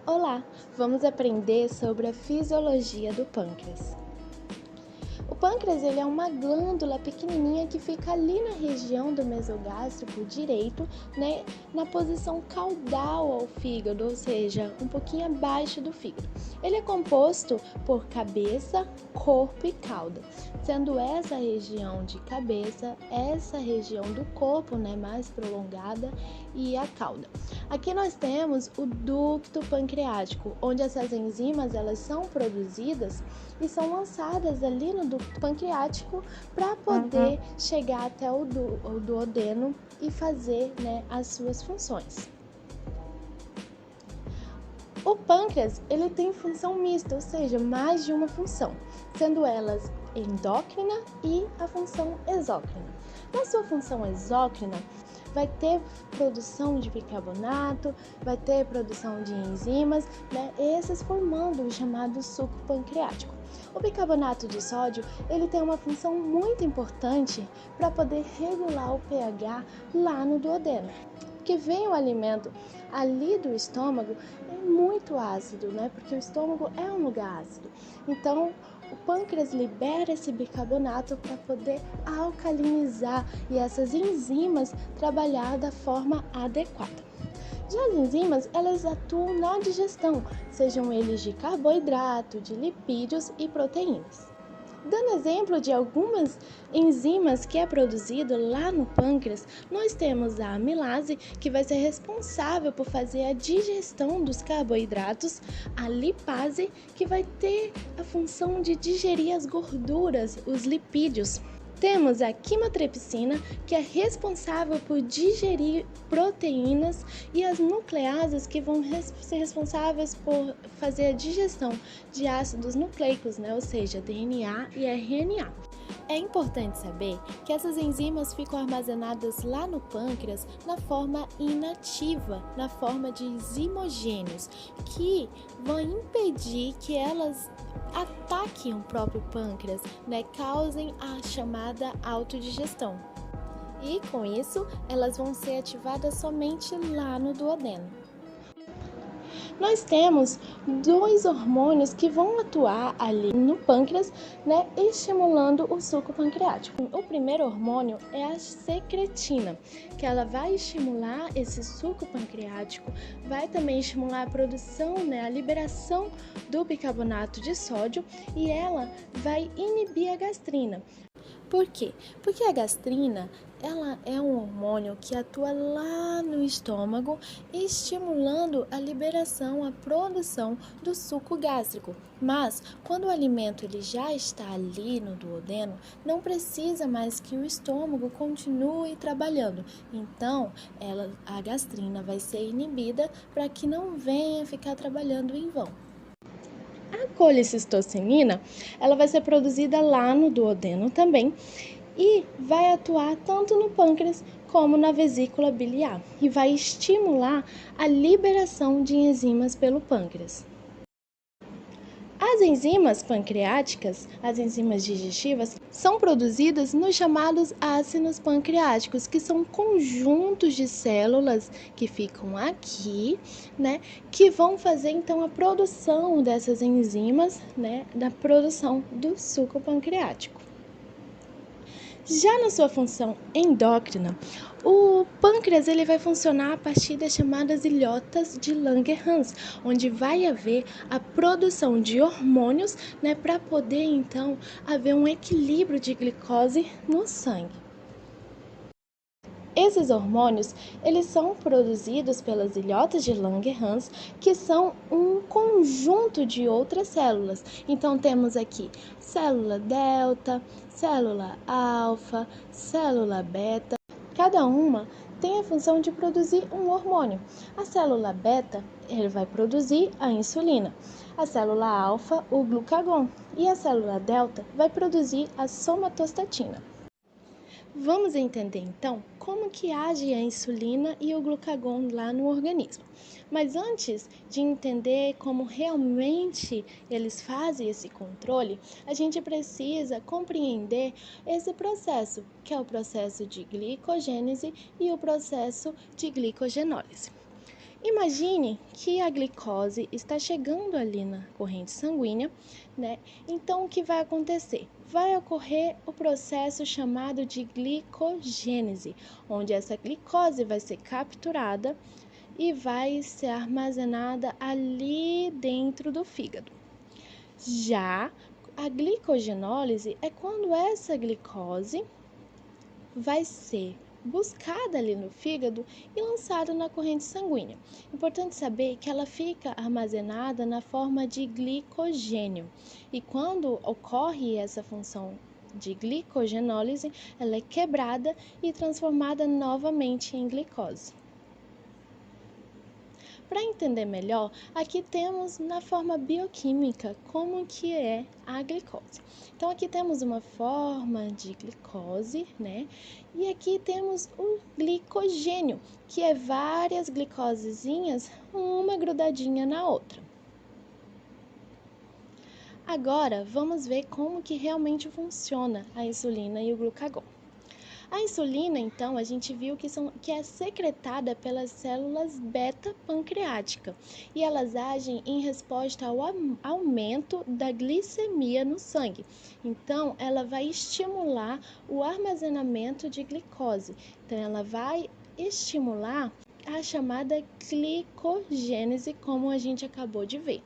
Olá, vamos aprender sobre a fisiologia do pâncreas. O pâncreas ele é uma glândula pequenininha que fica ali na região do mesogástrico direito, né, na posição caudal ao fígado, ou seja, um pouquinho abaixo do fígado. Ele é composto por cabeça, corpo e cauda, sendo essa região de cabeça, essa região do corpo, né, mais prolongada, e a cauda. Aqui nós temos o ducto pancreático, onde essas enzimas elas são produzidas e são lançadas ali no ducto pancreático para poder chegar até o duodeno e fazer, né, as suas funções. O pâncreas ele tem função mista, ou seja, mais de uma função, sendo elas endócrina e a função exócrina. Na sua função exócrina, vai ter produção de bicarbonato, vai ter produção de enzimas, né? Esses formando o chamado suco pancreático. O bicarbonato de sódio, ele tem uma função muito importante para poder regular o pH lá no duodeno. Que vem o alimento ali do estômago é muito ácido, né? Porque o estômago é um lugar ácido. Então, o pâncreas libera esse bicarbonato para poder alcalinizar e essas enzimas trabalhar da forma adequada. Já as enzimas, elas atuam na digestão, sejam eles de carboidrato, de lipídios e proteínas. Dando exemplo de algumas enzimas que é produzido lá no pâncreas, nós temos a amilase, que vai ser responsável por fazer a digestão dos carboidratos, a lipase, que vai ter a função de digerir as gorduras, os lipídios. Temos a quimotripsina, que é responsável por digerir proteínas, e as nucleases, que vão ser responsáveis por fazer a digestão de ácidos nucleicos, né? Ou seja, DNA e RNA. É importante saber que essas enzimas ficam armazenadas lá no pâncreas na forma inativa, na forma de zimogênios, que vão impedir que elas ataquem o próprio pâncreas, né, causem a chamada autodigestão. E com isso, elas vão ser ativadas somente lá no duodeno. Nós temos dois hormônios que vão atuar ali no pâncreas, né, estimulando o suco pancreático. O primeiro hormônio é a secretina, que ela vai estimular esse suco pancreático, vai também estimular a produção, né, a liberação do bicarbonato de sódio, e ela vai inibir a gastrina. Por quê? Porque a gastrina, ela é um hormônio que atua lá no estômago, estimulando a liberação, a produção do suco gástrico. Mas, quando o alimento ele já está ali no duodeno, não precisa mais que o estômago continue trabalhando. Então, a gastrina vai ser inibida para que não venha ficar trabalhando em vão. A colicistocinina, ela vai ser produzida lá no duodeno também e vai atuar tanto no pâncreas como na vesícula biliar e vai estimular a liberação de enzimas pelo pâncreas. As enzimas pancreáticas, as enzimas digestivas, são produzidas nos chamados ácidos pancreáticos, que são conjuntos de células que ficam aqui, né, que vão fazer então a produção dessas enzimas, né, da produção do suco pancreático. Já na sua função endócrina, o pâncreas ele vai funcionar a partir das chamadas ilhotas de Langerhans, onde vai haver a produção de hormônios, né, para poder então haver um equilíbrio de glicose no sangue. Esses hormônios, eles são produzidos pelas ilhotas de Langerhans, que são um conjunto de outras células. Então, temos aqui célula delta, célula alfa, célula beta. Cada uma tem a função de produzir um hormônio. A célula beta, ele vai produzir a insulina. A célula alfa, o glucagon. E a célula delta vai produzir a somatostatina. Vamos entender então como que age a insulina e o glucagon lá no organismo. Mas antes de entender como realmente eles fazem esse controle, a gente precisa compreender esse processo, que é o processo de glicogênese e o processo de glicogenólise. Imagine que a glicose está chegando ali na corrente sanguínea, né? Então, o que vai acontecer? Vai ocorrer o processo chamado de glicogênese, onde essa glicose vai ser capturada e vai ser armazenada ali dentro do fígado. Já a glicogenólise é quando essa glicose vai ser buscada ali no fígado e lançada na corrente sanguínea. Importante saber que ela fica armazenada na forma de glicogênio. E quando ocorre essa função de glicogenólise, ela é quebrada e transformada novamente em glicose. Para entender melhor, aqui temos na forma bioquímica como que é a glicose. Então aqui temos uma forma de glicose, né? E aqui temos o glicogênio, que é várias glicosezinhas, uma grudadinha na outra. Agora vamos ver como que realmente funciona a insulina e o glucagon. A insulina, então, a gente viu que é secretada pelas células beta-pancreática e elas agem em resposta ao aumento da glicemia no sangue. Então, ela vai estimular o armazenamento de glicose. Então, ela vai estimular a chamada glicogênese, como a gente acabou de ver.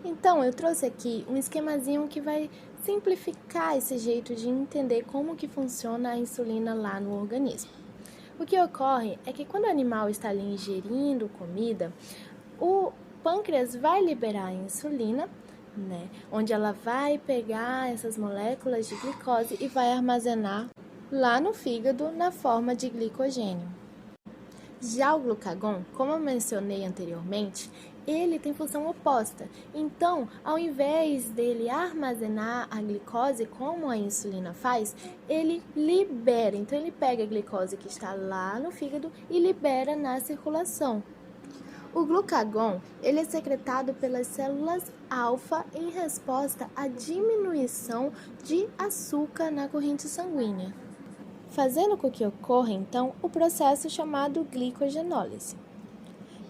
Então, eu trouxe aqui um esquemazinho que vai simplificar esse jeito de entender como que funciona a insulina lá no organismo. O que ocorre é que quando o animal está ali ingerindo comida, o pâncreas vai liberar a insulina, né, onde ela vai pegar essas moléculas de glicose e vai armazenar lá no fígado na forma de glicogênio. Já o glucagon, como eu mencionei anteriormente, ele tem função oposta. Então, ao invés dele armazenar a glicose como a insulina faz, ele libera. Então, ele pega a glicose que está lá no fígado e libera na circulação. O glucagon, ele é secretado pelas células alfa em resposta à diminuição de açúcar na corrente sanguínea, fazendo com que ocorra, então, o processo chamado glicogenólise.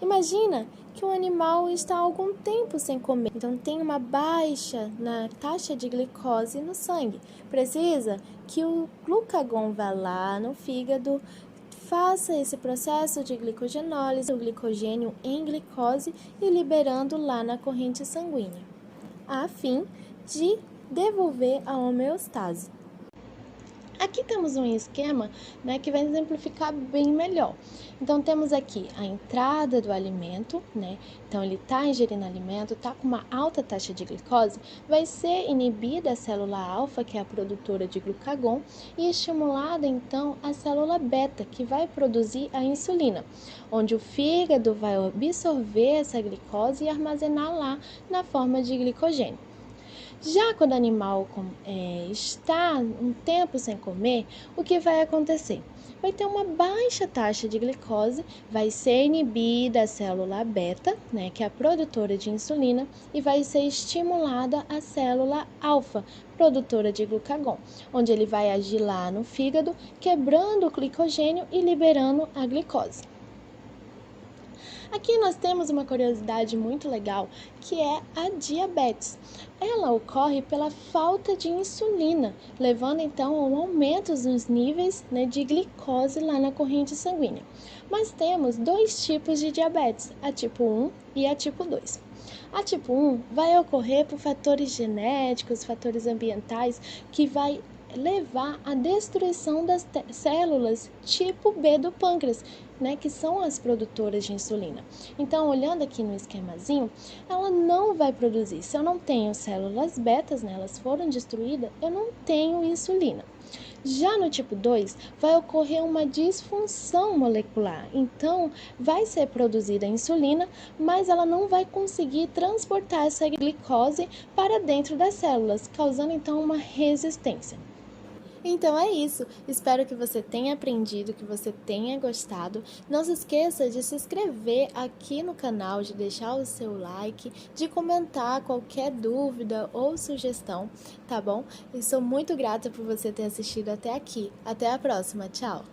Imagina que um animal está há algum tempo sem comer, então tem uma baixa na taxa de glicose no sangue. Precisa que o glucagon vá lá no fígado, faça esse processo de glicogenólise, o glicogênio em glicose e liberando lá na corrente sanguínea, a fim de devolver a homeostase. Aqui temos um esquema, né, que vai exemplificar bem melhor. Então, temos aqui a entrada do alimento, né? Então, ele está ingerindo alimento, está com uma alta taxa de glicose, vai ser inibida a célula alfa, que é a produtora de glucagon, e estimulada, então, a célula beta, que vai produzir a insulina, onde o fígado vai absorver essa glicose e armazenar lá na forma de glicogênio. Já quando o animal está um tempo sem comer, o que vai acontecer? Vai ter uma baixa taxa de glicose, vai ser inibida a célula beta, né, que é a produtora de insulina, e vai ser estimulada a célula alfa, produtora de glucagon, onde ele vai agir lá no fígado, quebrando o glicogênio e liberando a glicose. Aqui nós temos uma curiosidade muito legal, que é a diabetes. Ela ocorre pela falta de insulina, levando então a um aumento nos níveis, né, de glicose lá na corrente sanguínea. Mas temos dois tipos de diabetes, a tipo 1 e a tipo 2. A tipo 1 vai ocorrer por fatores genéticos, fatores ambientais, que vai levar à destruição das células tipo B do pâncreas, né, que são as produtoras de insulina. Então, olhando aqui no esquemazinho, ela não vai produzir. Se eu não tenho células betas, né, elas foram destruídas, eu não tenho insulina. Já no tipo 2, vai ocorrer uma disfunção molecular. Então, vai ser produzida a insulina, mas ela não vai conseguir transportar essa glicose para dentro das células, causando então uma resistência. Então é isso, espero que você tenha aprendido, que você tenha gostado. Não se esqueça de se inscrever aqui no canal, de deixar o seu like, de comentar qualquer dúvida ou sugestão, tá bom? Eu sou muito grata por você ter assistido até aqui. Até a próxima, tchau!